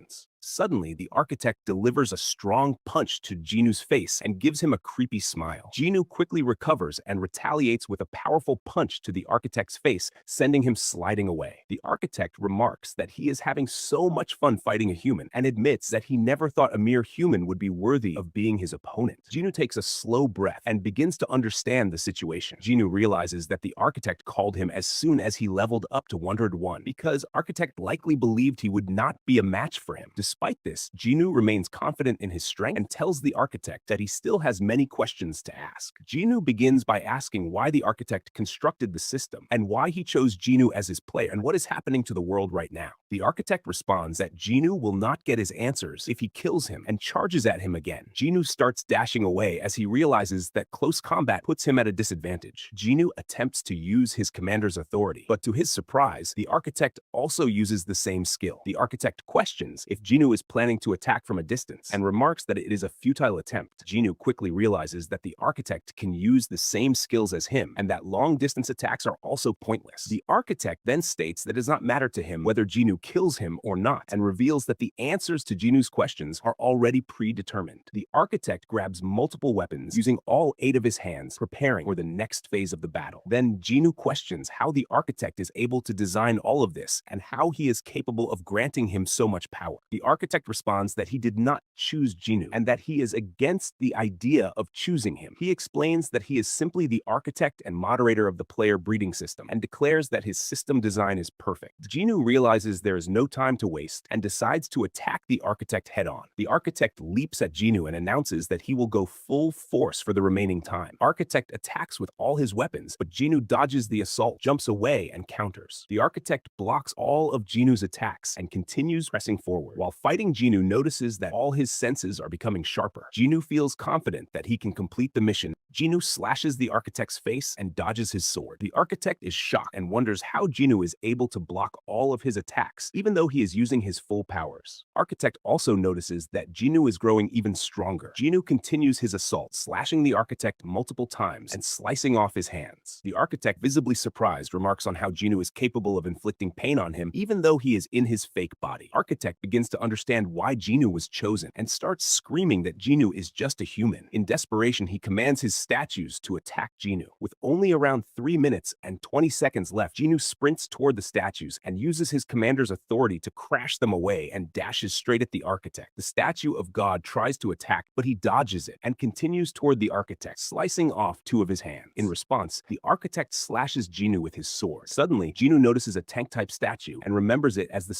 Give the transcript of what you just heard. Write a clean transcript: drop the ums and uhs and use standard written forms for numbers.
hands. Suddenly, the architect delivers a strong punch to Jinu's face and gives him a creepy smile. Jinu quickly recovers and retaliates with a powerful punch to the architect's face, sending him sliding away. The architect remarks that he is having so much fun fighting a human and admits that he never thought a mere human would be worthy of being his opponent. Jinu takes a slow breath and begins to understand the situation. Jinu realizes that the architect called him as soon as he leveled up to 101 because architect likely believed he would not be a match for him. Despite this, Jinu remains confident in his strength and tells the architect that he still has many questions to ask. Jinu begins by asking why the architect constructed the system and why he chose Jinu as his player and what is happening to the world right now. The architect responds that Jinu will not get his answers if he kills him and charges at him again. Jinu starts dashing away as he realizes that close combat puts him at a disadvantage. Jinu attempts to use his commander's authority, but to his surprise, the architect also uses the same skill. The architect questions if Jinu is planning to attack from a distance and remarks that it is a futile attempt. Jinu quickly realizes that the architect can use the same skills as him and that long-distance attacks are also pointless. The architect then states that it does not matter to him whether Jinu kills him or not and reveals that the answers to Jinu's questions are already predetermined. The architect grabs multiple weapons using all 8 of his hands, preparing for the next phase of the battle. Then Jinu questions how the architect is able to design all of this and how he is capable of granting him so much power. The architect responds that he did not choose Jinu and that he is against the idea of choosing him. He explains that he is simply the architect and moderator of the player breeding system and declares that his system design is perfect. Jinu realizes there is no time to waste and decides to attack the architect head-on. The architect leaps at Jinu and announces that he will go full force for the remaining time. Architect attacks with all his weapons, but Jinu dodges the assault, jumps away, and counters. The architect blocks all of Jinu's attacks and continues pressing forward. While fighting, Jinu notices that all his senses are becoming sharper. Jinu feels confident that he can complete the mission. Jinu slashes the architect's face and dodges his sword. The architect is shocked and wonders how Jinu is able to block all of his attacks, even though he is using his full powers. Architect also notices that Jinu is growing even stronger. Jinu continues his assault, slashing the architect multiple times and slicing off his hands. The architect, visibly surprised, remarks on how Jinu is capable of inflicting pain on him, even though he is in his fake body. Architect begins to understand why Jinu was chosen and starts screaming that Jinu is just a human. In desperation, he commands his statues to attack Jinu. With only around 3 minutes and 20 seconds left, Jinu sprints toward the statues and uses his commander's authority to crash them away and dashes straight at the architect. The statue of God tries to attack, but he dodges it and continues toward the architect, slicing off 2 of his hands. In response, the architect slashes Jinu with his sword. Suddenly, Jinu notices a tank-type statue and remembers it as the